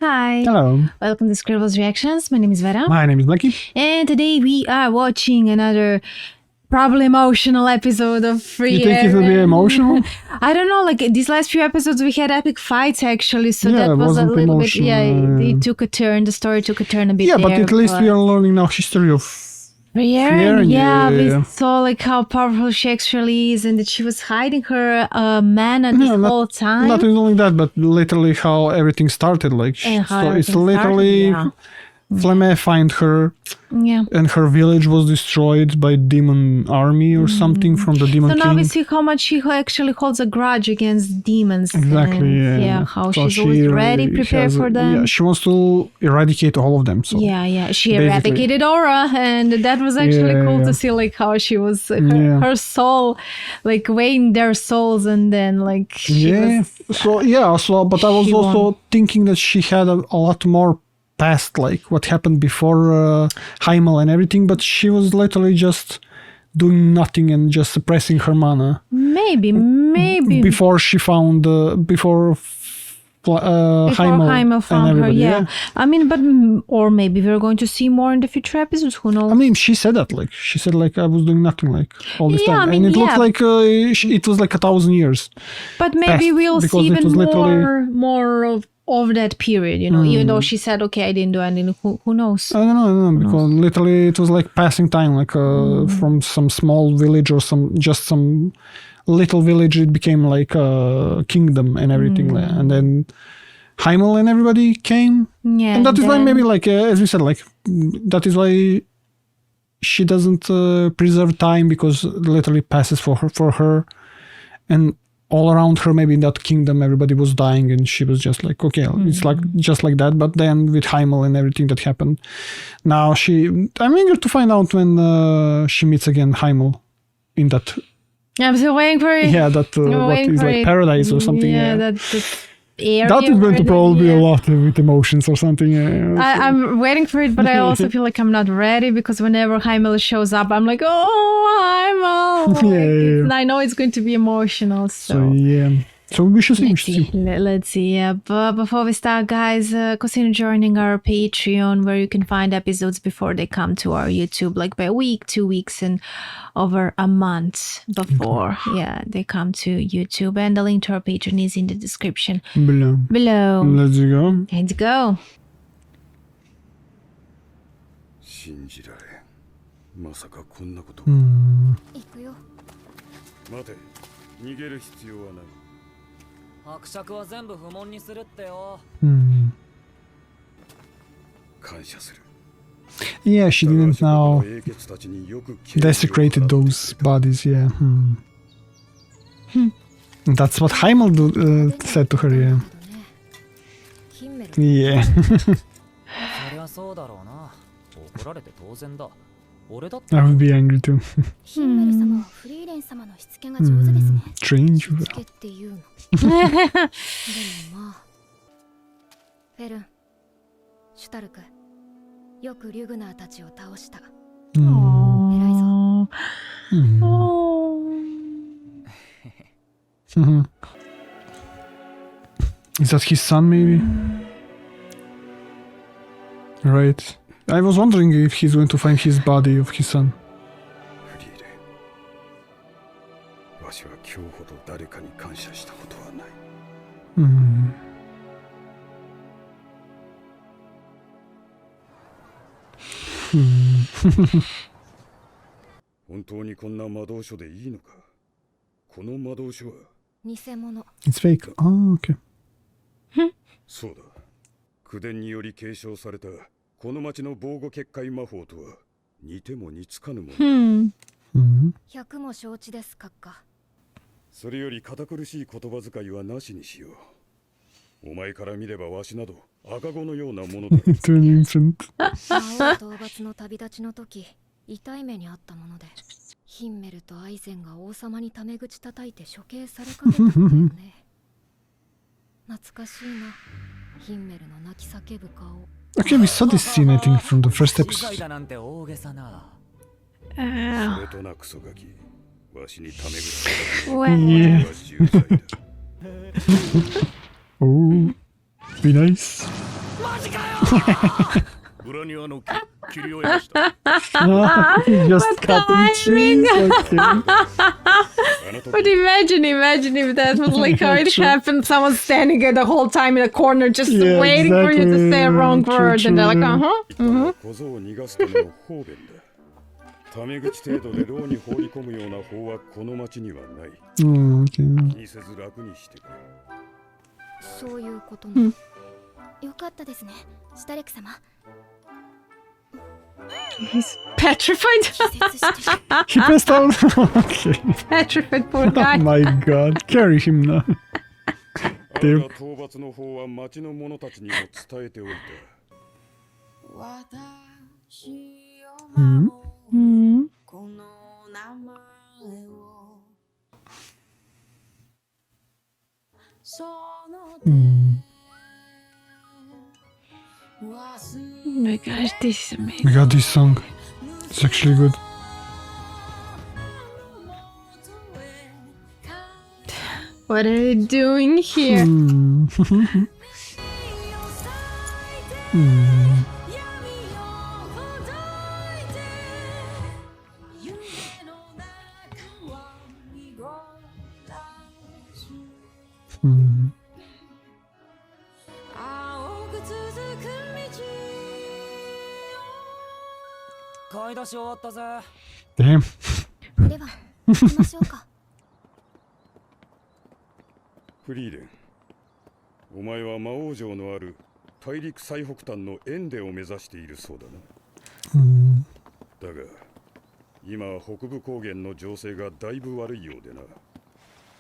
Hi. Hello. Welcome to Scribbles Reactions. My name is Vera. My name is Lucky. And today we are watching another probably emotional episode of Frieren. You think it will be emotional? I don't know, like these last few episodes we had epic fights actually, so Yeah, that it was a wasn't little emotional, bit, it took a turn, the story took a turn a bit Yeah, there. but at least we are learning now history of Frieren, yeah. we saw like how powerful she actually is and that she was hiding her mana this whole time. Not only that, but literally how everything started. Like, And how so it's everything literally Flemme find her, and her village was destroyed by demon army or something from the demon king. So now we see how much she actually holds a grudge against demons. Exactly. And, how so she's always ready, prepared for them. Yeah, she wants to eradicate all of them. So she eradicated Aura, and that was actually cool to see, like how she was her soul, like weighing their souls, and then like she was, but I was also thinking that she had a lot more past, like what happened before Heimel and everything, but she was literally just doing nothing and just suppressing her mana. Maybe before she found before Heimel found her. Yeah, I mean, but or maybe we're going to see more in the future episodes. Who knows? I mean, she said that, like she said, like I was doing nothing, like all this time, I mean, and it looked like it was like 1,000 years. But maybe we'll see even more of that period, you know, even though she said, okay, I didn't do anything, who knows? I don't know, because literally it was like passing time, like from some small village or some little village, it became like a kingdom and everything. And then Heimel and everybody came. Yeah. And that is why maybe, like, as we said, like, that is why she doesn't preserve time, because literally passes for her. And all around her, maybe in that kingdom, everybody was dying, and she was just like, okay, it's like just like that. But then with Heimel and everything that happened, now I'm eager to find out when she meets again Heimel in that. I'm still waiting for it. Yeah, that what is like paradise or something. Yeah, that area. That is going to probably be a lot with emotions or something. I'm waiting for it, but I also feel like I'm not ready, because whenever Heimel shows up, I'm like, oh, Heimel. And I know it's going to be emotional. So yeah. So we should see. Let's see. Yeah. But before we start, guys, consider joining our Patreon, where you can find episodes before they come to our YouTube, like by a week, 2 weeks, and over a month before. Yeah, they come to YouTube. And the link to our Patreon is in the description below. Let's go. Let's go. 信じられん。まさかこんなこと。行くよ。待て、逃げる必要はない。伯爵は全部不問にするってよ。感謝する。Yeah, she didn't now desecrated those bodies. Yeah. That's what Heimel said to her. Yeah. Yeah. そりゃそうだろうな。怒られて当然だ。俺だって。I would be angry too. ヒンメル様はフリーレン様のしつけが上手ですね。Strange. しつけっていうの。でもまあ。フェルン、シュタルク、よくリュグナーたちを倒した。偉いぞ。Is that his son, maybe? Right. I was wondering if he's going to find his body of his son. フリーレン。わしは今日ほど誰かに感謝したことはない。本当にこんな魔導書でいいのか。この魔導書は偽物。It's fake. Oh, okay. そうだ。口伝により継承されたこの町の防護結界魔法とは似ても似つかぬものだ。百も承知です、閣下。それより堅苦しい言葉遣いはなしにしよう。お前から見ればわしなど赤子のようなものだ。魔王討伐の旅立ちの時、痛い目にあったもので、ヒンメルとアイゼンが王様にタメ口叩いて処刑されかけたんだよね。懐かしいな、ヒンメルの泣き叫ぶ顔。Okay, we saw this scene, I think, from the first episode. それとなクソガキ、わしにタメ口叩く Yeah. のは重罪だ。Oh, be nice. 裏庭の木切り終えました。 He's just cutting trees. Okay. But imagine if that was like how it True. happened. Someone standing there the whole time in a corner just Yeah, waiting for you to say a exactly. wrong True, word. And they're like, true. 小僧を逃がすための方便だ。タメ口程度で牢に放り込むような法はこの町にはない。 Okay. 気にせず楽にしてくれ。そういうことね。よかったですね、シュタレク様。 He's petrified. 気絶してる。 He passed out. Okay. Petrified, poor Oh guy. my god. Carry him now. あれが討伐の方は町の者たちにも伝えておいた。 Hmm. この名前をその手 Oh my gosh, this is amazing. We got this song. It's actually good. What are you doing here? Hmm. Hmm. Hmm. 青く続く買い出し終わったぜ。 Damn. では行きましょうか。フリーレン、お前は魔王城のある大陸最北端のエンデを目指しているそうだな。 Hmm. だが、今は北部高原の情勢がだいぶ悪いようでな。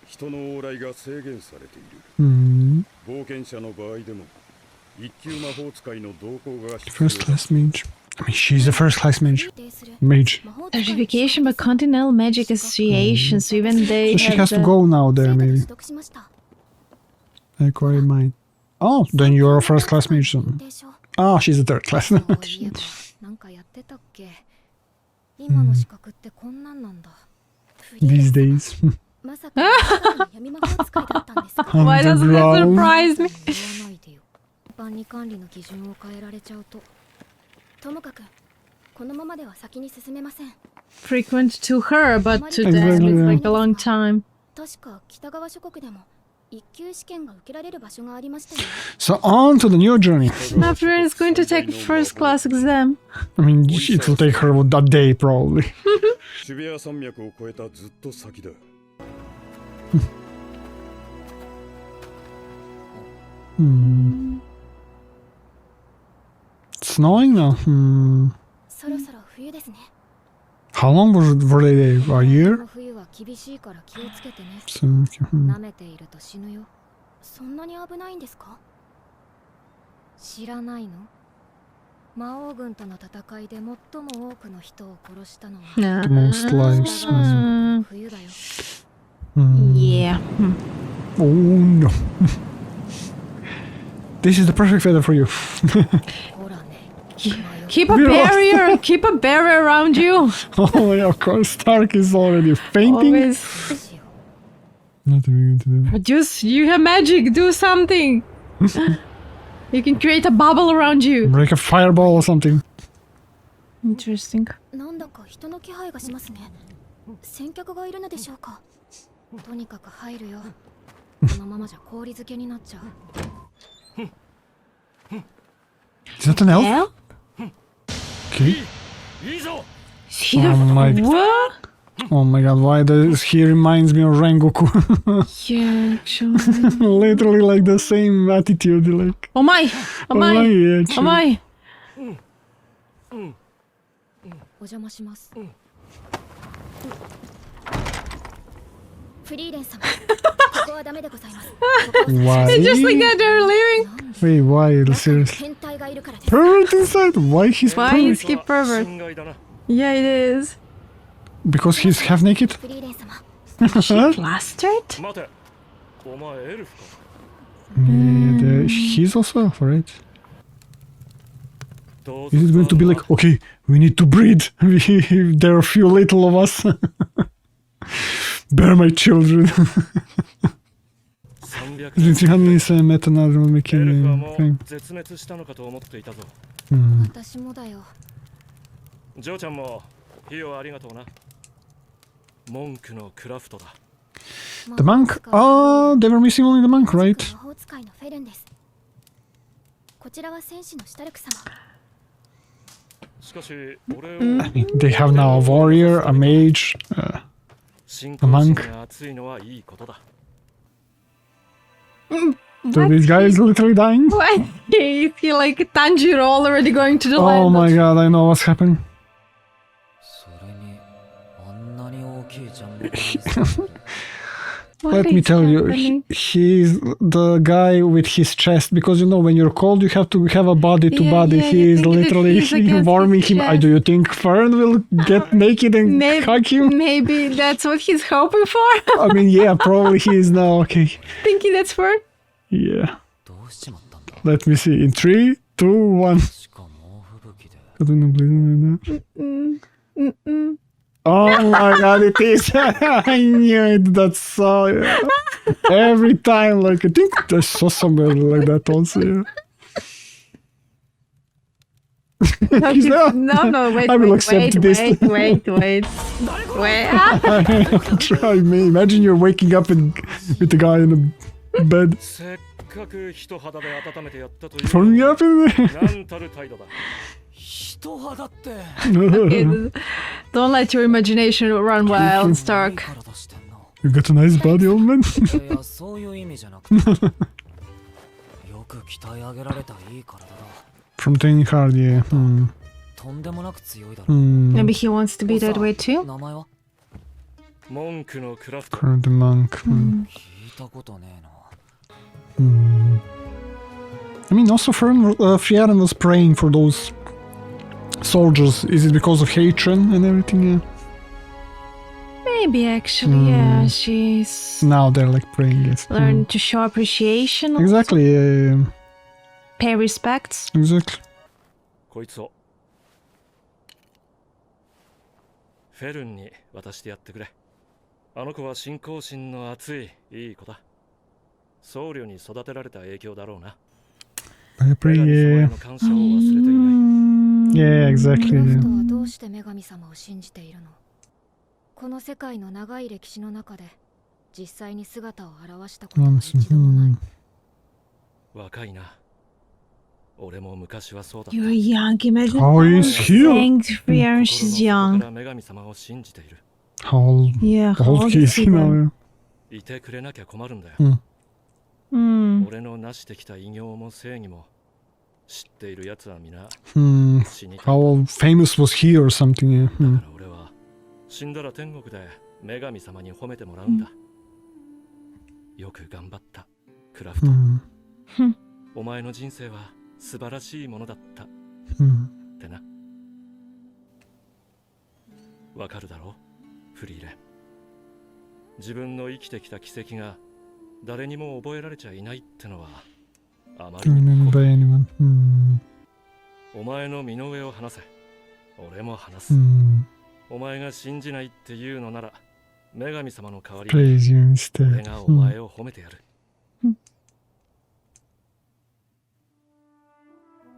人の往来が制限されている。 Hmm. 冒険者の場合でも、一級魔法使いの同行が必 First 要だ。 class mage. I mean, she's a first class mage. 否定する Mage. 魔法使いの Certification by Continental Magic Association. So even they So she have has to the... go now 生 there, 徒に maybe. 取得しました。 Acquired mine. Oh, then you're a first class mage then. 認定書。 Ah, she's a third class. そういえばなんかやってたっけ。今の資格ってこんなんなんだ。フリーレン These 様 days. まさか闇魔法使いだったんですか。 Why doesn't that surprise me? 言わないでよ。一般に管理の基準を変えられちゃうと。ともかくこのままでは先に進めません。 Frequent to her, but to them Exactly, it's yeah. like a long time. 確か北側諸国でも一級試験が受けられる場所がありましたよ。 So on to the new journey. Now Frieren is going to take the first class exam. I mean, it will take her a day probably. シュベア山脈を越えたずっと先だ。 Hmm. It's snowing now. Hmm. そろそろ冬ですね。 How long were they there? A こ year? の冬は厳しいから気をつけてね。 So, hmm. 舐めていると死ぬよ。そんなに危ないんですか？知らないの？魔王軍との戦いで最も多くの人を殺したのは The most lives. 北側諸国の冬だよ。 Hmm. Yeah. Oh no. This is the perfect weather for you. ほらね。 Keep a barrier. Keep a barrier around you. Oh yeah, of course. Stark is already fainting. Always しよ Nothing we going to do. produce. You have magic. Do something. You can create a bubble around you. Break a fireball or something. Interesting. う。なんだか人の気配がしますね。先客がいるのでしょうか。とにかく入るよ。このままじゃ氷漬けになっちゃう。 Is that an elf? Elf? Okay. いいぞ。 Is he Oh my- the what? Oh my god, why does he reminds me of Rengoku? Yeah, actually. Literally like the same attitude, like. Oh my! Oh Oh my, my! yeah, Oh true. my! お邪魔します。フリーレン様、ここはダメでございます。ここは Why? Just like that, they're leaving. Wait, why? 中に Seriously. 変態がいるからです。 Pervert inside? Why he's Why pervert? is he pervert? 心外だな。 Yeah, it is. Because he's half naked? フリーレン様、 Huh? Plastered? 待て。お前エルフか。 Yeah, he's also elf, right? どうぞ Is it going to be like, okay, we need to breed. There are few little of us. Bear my children. 山300 Since Johannes met another エルフは making も thing. う絶滅したのかと思っていたぞ。私もだよ。ジョーちゃんも費用ありがとうな。文句のクラフトだ。 The monk? Oh, they were missing only the monk, right? 魔法使いのフェルンです。こちらは戦士のシュタルク様。しかし俺を I mean, they have now a warrior, a mage. 信 a 仰 monk. 心が熱いのはいいことだ。 So this guy is literally dying. What? Is he like Tanjiro already going to the Oh land? my god, I know what's happening. それにあんなに大きいジャンボリー What Let me is tell you, happening? he's the guy with his chest, because you know when you're cold you have to have a body to Yeah, body. yeah, He you is think that literally he's against warming his him. chest. Do you think Fern will get naked and Maybe, hug him? maybe that's what he's hoping for. I mean, yeah, probably he is now. Okay, Thinking that's for. yeah. どうしちまったんだ。 Let me see. In 3, 2, 1. しかも猛吹雪で。 Oh my god, it is. I knew it. That's so. Yeah. Every time, like, I think I saw somewhere like that also. Yeah. No, He's not- no, wait, I will wait, accept wait, this. wait. Try me. Imagine you're waking up with the guy in the bed. せっかく人肌で温めてやったという From me up in there. なんたる態度だ。人肌って Okay, don't let your imagination run wild, いい Stark. 体してんな。 You got a nice body, old man. いやそういう意味じゃなくてよく鍛え上げられたいい体だ。 From training hard, yeah. とんでもなく強いだろ。 Maybe he wants to be that way too. 名前は文句のクラフト。 Current monk. 聞いたことねえな。 I mean, also Frieren was praying for those soldiers. Is it because of hatred and everything? Yeah. Maybe actually, yeah, she's Now they're like praying, yes. learned to show appreciation, also, Exactly, yeah. pay respects. Exactly. こいつをフェルンに渡してやってくれ。あの子は信仰心の熱いいい子だ。僧侶に育てられた影響だろうな。 I pray, 女神様へ yeah. の感謝を忘れていない。 Yeah, exactly. クラフ Yeah. トはどうして女神様を信じているの？この世界の長い歴史の中で実際に姿を現したことは一度もない。若いな。俺も昔はそうだった。 You're young, imagine How is he? saying to Frieren she's 心の底 young. から女神様を信じている。 How old, Yeah, how how old old is is he he now? then? Yeah. いてくれなきゃ困るんだよ。 Hmm. 俺の成してきた偉業も正義も知っている奴は皆 Hmm. 死にたい。 How famous was he or something? Yeah. だから俺は死んだら天国で女神様に褒めてもらうんだ。よく頑張った、クラフト。 Hmm. お前の人生は素晴らしいものだったっ Hmm. てな。わかるだろう、フリーレン。自分の生きてきた奇跡が誰にも覚えられちゃいないってのはあまりにも Remember 酷い。 anyone? Hmm. お前の身の上を話せ。俺も話す。 Hmm. お前が信じないっていうのなら女神様の代わり Praise you 俺 instead. がお Hmm. 前を褒めてやる。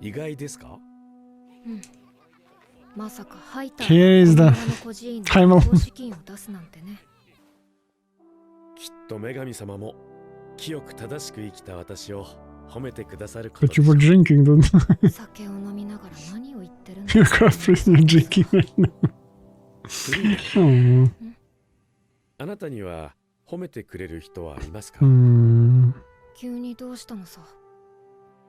意外ですか？まさかハイター Here is が the この村の孤児院に final- 投資金を出すなんてね。きっと女神様も清く正しく生きた私を褒めてくださること But で you しょ were う。 drinking, don't you? 酒を飲みながら何を言ってるんだ You're craft you're drinking right now. フリーレン Oh. あなたには褒めてくれる人はいますか？ Hmm. 急にどうしたのさ。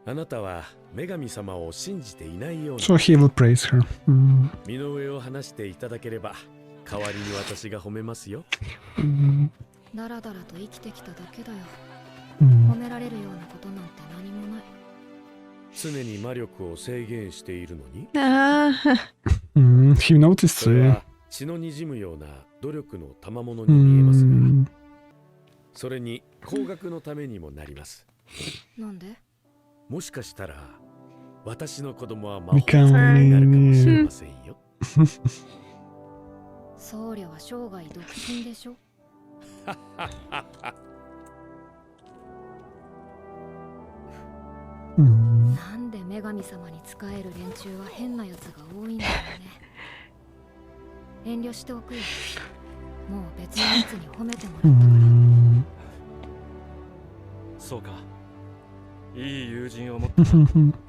あなたは女神様を信じていないような So he will praise her. Hmm. 身の上を話していただければ代わりに私が褒めますよ。 Hmm. だらだらと生きてきただけだよ。 Hmm. 褒められるようなことなんて何もない。常に魔力を制限しているのに Ah. Hmm. He noticed, そ so れ yeah. は血の滲むような努力の賜物に見えますが、 Hmm. それに高額のためにもなります。なんで？もしかしたら私の子供は魔 We 法使いになるかもしれ can. ませんよ。僧侶は生涯独身でしょ。なんで女神様に仕える連中は変なやつが多いんだろうね。遠慮しておくよ。もう別のやつに褒めてもらったから。そうか。いい友人を持ってたフ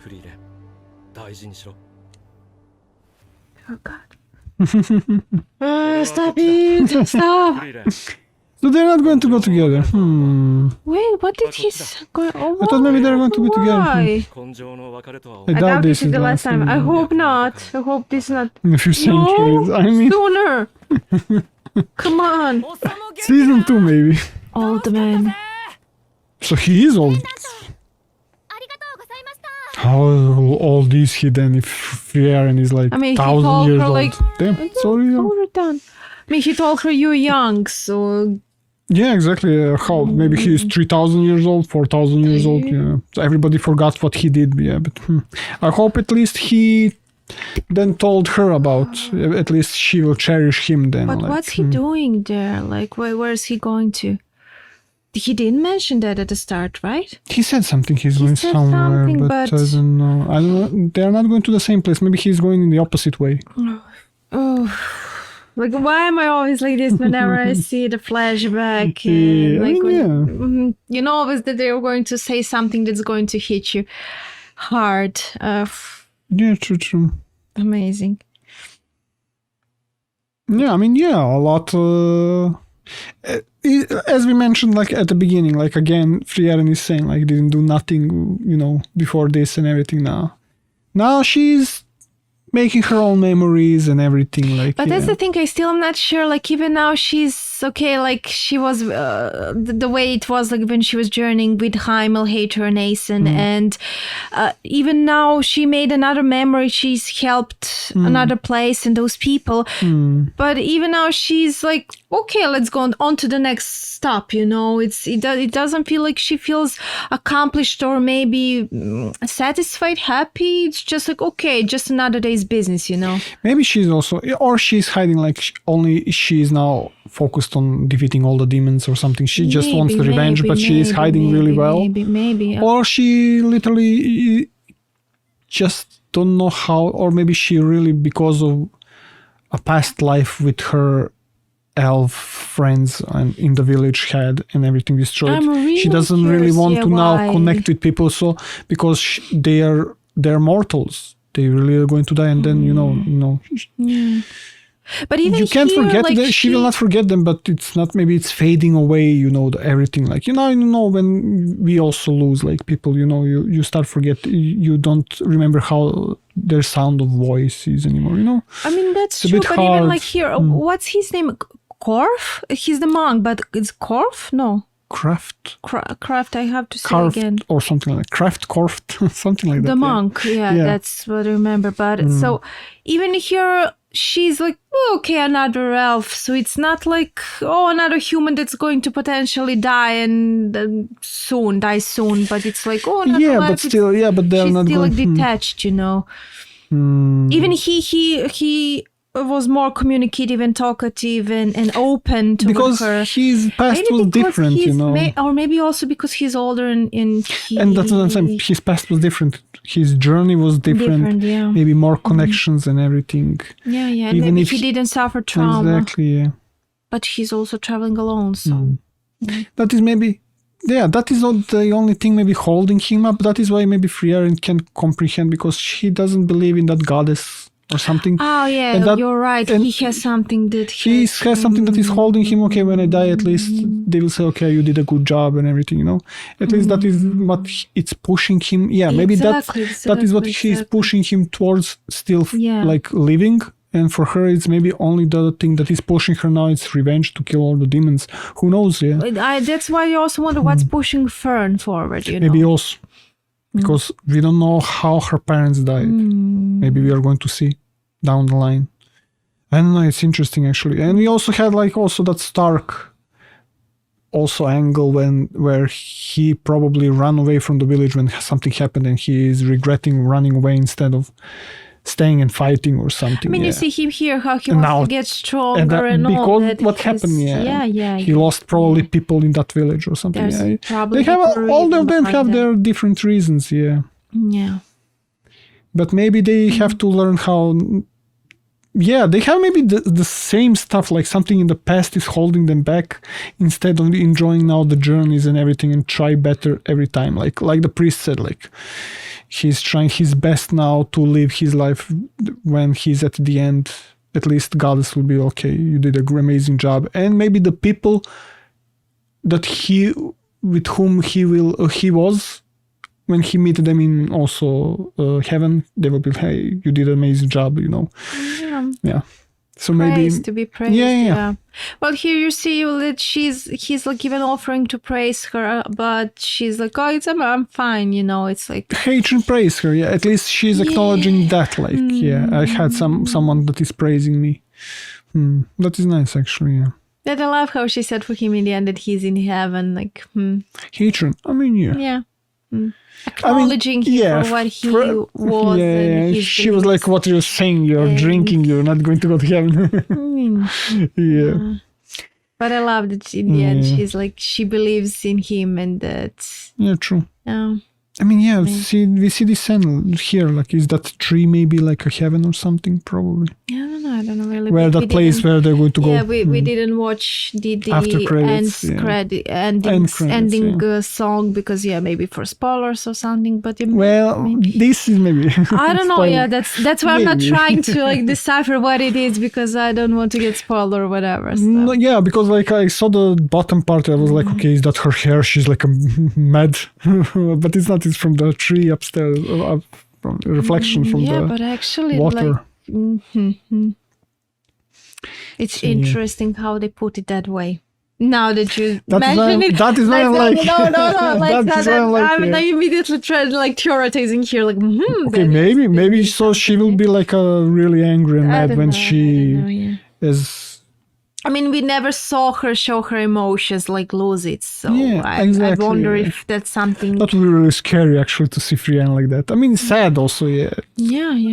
リーレン。大事にしろ。Oh God. Stop it! Stop! フリーレン。 So they're not going to go together. Wait, what did he go? Oh, I thought maybe they're going to be together. why? 根性の別れとは I I doubt doubt this this is the last time. I time. hope not. I hope this is not. In a few centuries. No, I mean, sooner. Come on. season 2 maybe. Old man. So he is old. ありがとうございました。 How old is he then if Frieren is like I mean, he 1,000 told years her, old? like, Damn, sorry. Over done. I mean, he told her you're young, so Yeah, exactly. How maybe he is 3,000 years old, 4,000 years old. Yeah, so everybody forgot what he did. Yeah, but I hope at least he then told her about. At least she will cherish him then. but like, what's he doing there? Like, where is he going to? He didn't mention that at the start, right? He said something. He's going said somewhere, something, but I but- don't know. I don't know. They're not going to the same place. Maybe he's going in the opposite way. Oh, like why am I always like this whenever I see the flashback? Yeah, And, like, I mean, when- you know always that they're going to say something that's going to hit you hard. Yeah, true. Amazing. Yeah, I mean, yeah, a lot. As we mentioned, like at the beginning, like again, Frieren is saying like didn't do nothing, you know, before this and everything. Now she's making her own memories and everything. Like, But that's yeah. the thing. I still am not sure. Like even now, she's okay. Like she was the way it was like when she was journeying with Heimel, Hater, and Asen, and even now she made another memory. She's helped another place and those people. But even now, she's like, okay, let's go on to the next stop. You know, it doesn't feel like she feels accomplished or maybe satisfied, happy. It's just like okay, just another day's business. You know. Maybe she's also, or she's hiding like only she's now focused on defeating all the demons or something. She just wants the revenge, but she is hiding really well. Maybe. Or she literally just don't know how, or maybe she really, because of a past life with her elf friends and in the village had and everything destroyed, I'm really she doesn't really curious, want yeah, to now why? connect with people. So because they're mortals, they really are going to die, and then you know. But even You can't here, forget like them. She will not forget them, but it's not. Maybe it's fading away. You know, everything. Like you know, when we also lose like people. You know, you start forget. You don't remember how their sound of voice is anymore. You know. I mean, that's It's a true. bit But even hard. like here, what's his name? Korf? He's the monk, but it's Korf? No. Kraft, Kraft, I have to say carved again. or something like Kraft, Korft, something like that. The yeah. monk, yeah, Yeah. that's what I remember. But so even here, she's like, oh, okay, another elf. So it's not like, oh, another human that's going to potentially die and die soon. But it's like, oh, another Yeah, elf. but still, yeah, but they're She's not still going. like detached, you know. Even he was more communicative and talkative and open to because her. his past Maybe was because different, you he's know. or maybe also because he's older and he, And that's what I'm saying. His past was different. His journey was different. yeah. Maybe more connections and everything. Yeah, and Even maybe if he didn't suffer trauma, Exactly. Yeah. but he's also traveling alone. So That is maybe. Yeah, that is not the only thing maybe holding him up. That is why maybe Frieren can comprehend, because she doesn't believe in that goddess or something. oh yeah, And that- you're right. and He has something that He has something that is holding him. Okay, when I die, at least they will say, okay, you did a good job and everything, you know. At least that is what it's pushing him. Yeah, maybe that is what she's pushing him towards still, Yeah. like living. And for her, it's maybe only the thing that is pushing her now. It's revenge to kill all the demons. Who knows? Yeah, That's why you also wonder what's pushing Fern forward. You maybe know, also because we don't know how her parents died. Maybe we are going to see down the line. I don't know. It's interesting actually. And we also had like also that Stark also angle where he probably ran away from the village when something happened, and he is regretting running away instead of staying and fighting or something. I mean, yeah. you see him here how he And wants now- to get stronger And and, that, all because that. what happened, Yeah. he lost probably people in that village or something. There's Yeah. probably They have deeper all reason of them behind have that. their different reasons. Yeah, Yeah. But maybe they have to learn how. Yeah, they have maybe the same stuff, like something in the past is holding them back instead of enjoying now the journeys and everything and try better every time. Like the priest said, like he's trying his best now to live his life when he's at the end. At least goddess will be okay. You did an amazing job, and maybe the people that with whom he was when he meet them in also heaven, they will be, hey, you did an amazing job, Yeah. So maybe to be praised. Yeah. Well, here you see that he's like even offering to praise her, but she's like, oh, I'm fine, It's like hatred praise her. Yeah, at least she's acknowledging that. Like, I had someone that is praising me. That is nice, actually. Yeah. That I love how she said for him in the end that he's in heaven. Like, hatred. I mean, yeah. Yeah. Acknowledging him for what he was. And she was like, what you're saying, you're drinking, you're not going to go to heaven. Yeah. But I love that in the end, she's like, she believes in him and that. Yeah, true. I mean, we see this scene here. Like, is that tree maybe like a heaven or something? Probably. Yeah, I don't know really. Where that place where they're going to go. Yeah, we didn't watch the after credits, ending song because maybe for spoilers or something. But this is maybe. I don't know. Yeah, that's why I'm not trying to like decipher what it is because I don't want to get spoiled or whatever. So. No, yeah, because like I saw the bottom part, I was like, okay, is that her hair? She's like a mad, but it's not. It's from the tree upstairs, from the reflection from the but actually, water. It's interesting how they put it that way. Now that you mention it, that is what I'm like. No, like I'm immediately trying like theorizing here, like. Okay, maybe so she will be like a really angry and mad when she is. I mean, we never saw her show her emotions, like lose it. So exactly, I wonder if that's something. That would be really scary, actually, to see Frieren like that. I mean, sad also,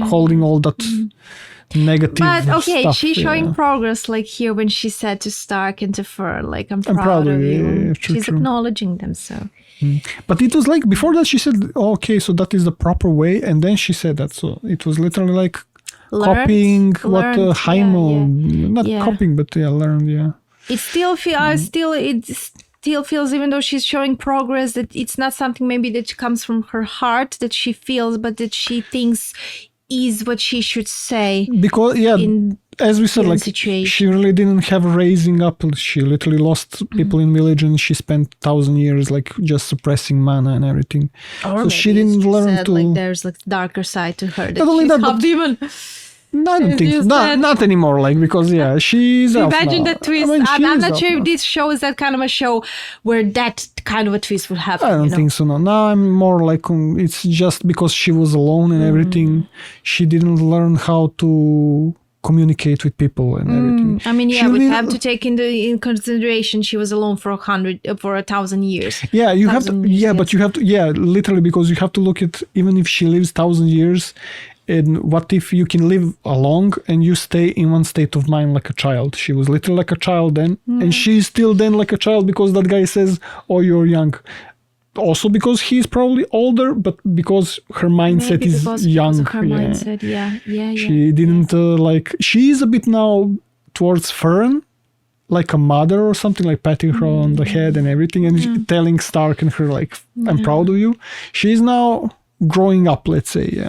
holding all that negative But okay, stuff, she's showing progress, like here when she said to Stark and to Fur, like, I'm proud of you. Yeah, true, she's acknowledging them, so. But it was like, before that she said, okay, so that is the proper way. And then she said that. So it was literally like, copying what Heimo, not copying, but learned, It still feels, even though she's showing progress, that it's not something maybe that comes from her heart that she feels, but that she thinks is what she should say. Because as we said, like she really didn't have raising up. She literally lost people in village, and she spent 1,000 years like just suppressing mana and everything. Or so she didn't learn to. Like there's like darker side to her. That not only she's that, half demon. No, I don't think so. Not anymore. Like because she's imagine now. that twist. I'm not sure if this show is that kind of a show where that kind of a twist would happen. I don't think so. No, now I'm more like it's just because she was alone and everything. She didn't learn how to communicate with people and everything. I mean, we have to take in consideration she was alone for 1,000 years. Yeah, you have to. But you have to. Yeah, literally, because you have to look at even if she lives 1,000 years. And what if you can live along and you stay in one state of mind like a child? She was literally like a child then, and she's still then like a child because that guy says, "Oh, you're young." Also because he's probably older, but because her mindset is young. Because of her mindset, yeah. She didn't she is a bit now towards Fern, like a mother or something, like patting her on the head and everything, and telling Stark and her like, "I'm proud of you." She's now growing up, let's say,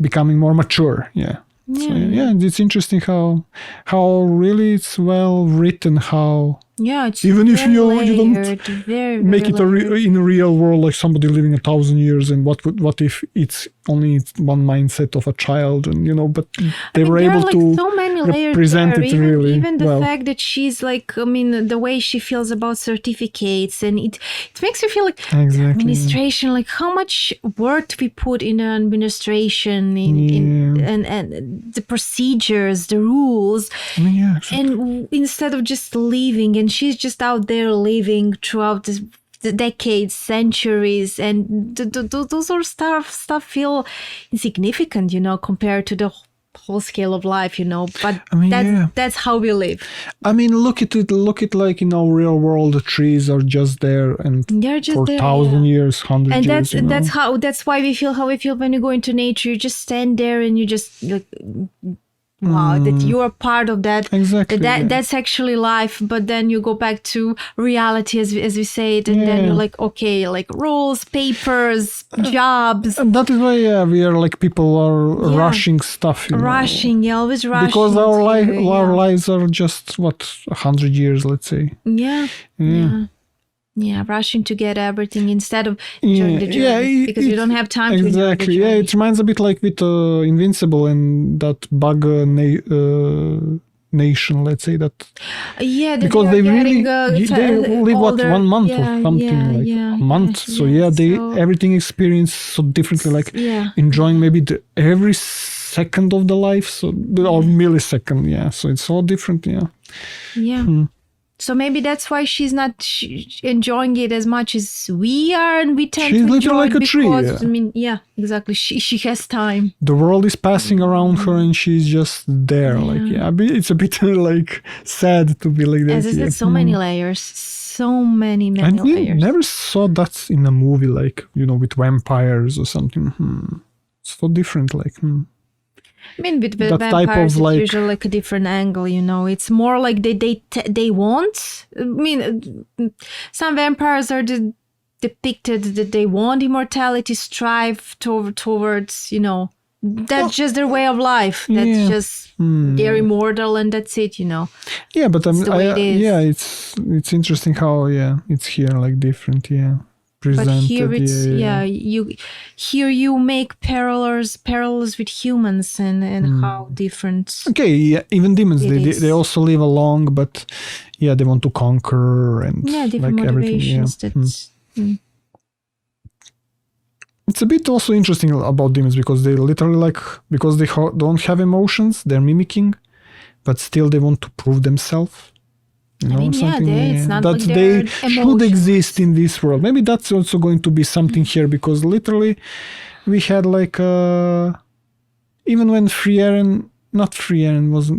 becoming more mature, So, it's interesting how really it's well written, how it's even if you don't very make it in a real world, like somebody living 1,000 years, and what if it's only one mindset of a child, and but they were able to so many layers represent there. it really even the well. fact that she's like, I mean, the way she feels about certificates, and it makes you feel like administration, like how much work we put in administration, and the procedures, the rules, and instead of just leaving, and she's just out there living throughout the decades, centuries, and those sort of stuff feel insignificant, compared to the whole scale of life, you know. But I mean, that's how we live. I mean, look at it. Look at like in our real world, the trees are just there, and They're just for there, 1,000 yeah. years, 100 And years. that's why we feel how we feel when you go into nature. You just stand there and you just like, wow, that you are part of that. Exactly. That's actually life. But then you go back to reality, as we say it, and then you're like, okay, like rules, papers, jobs. And that is why we are like people are rushing stuff. Rushing, always rushing. Because our lives are just 100 years, let's say. Yeah, rushing to get everything instead of enjoying the journey, because you don't have time to enjoy the exactly. journey. It reminds a bit like with Invincible and that bug nation, let's say that. Yeah, because they really they live older, 1 month or something a month. So they everything experience so differently, like enjoying maybe every second of the life, so or millisecond. So it's all different. So maybe that's why she's not enjoying it as much as we are, and we tend she's to enjoy like a tree. I mean, exactly. She has time. The world is passing around her, and she's just there. It's a bit like sad to be like that. As I said, so many layers, so many and we layers. Never saw that in a movie, like with vampires or something. So different, like. I mean, with that vampires, type of it's like usually like a different angle, It's more like they want. I mean, some vampires are depicted that they want immortality, strive towards, That's just their way of life. That's just they're immortal, and that's it, Yeah, but the way it is. it's interesting how it's here like different, presented. But here it's you make parallels with humans and how different. Okay, even demons they also live along, but they want to conquer and different like motivations. Everything. It's a bit also interesting about demons because they literally because they don't have emotions, they're mimicking, but still they want to prove themselves. It's not that like they should emotions. exist in this world. Maybe that's also going to be something here, because literally we had even when Frieren was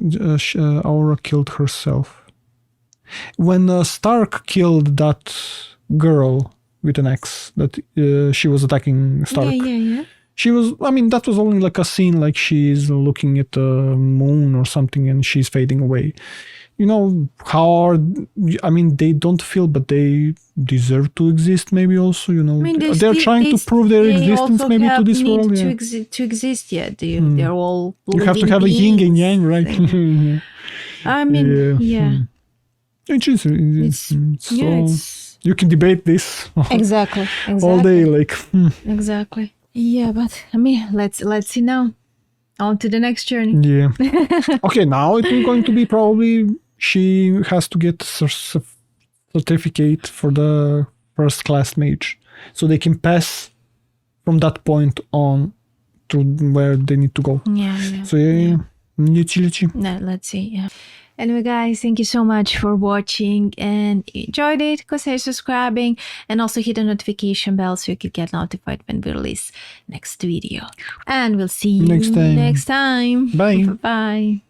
Aura killed herself. When Stark killed that girl with an axe that she was attacking Stark. She was, that was only like a scene, like she's looking at the moon or something and she's fading away. They don't feel, but they deserve to exist maybe also, they're trying to prove their existence maybe to this world. To exist, they're all you have to have a yin and yang, right? You can debate this exactly all day, like exactly. But let's see now. On to the next journey. Okay, now it's going to be probably she has to get certificate for the first class mage, so they can pass from that point on to where they need to go. So let's see. Anyway, guys, thank you so much for watching, and enjoyed it. Consider subscribing and also hit the notification bell so you can get notified when we release next video. And we'll see you next time. Bye. Bye.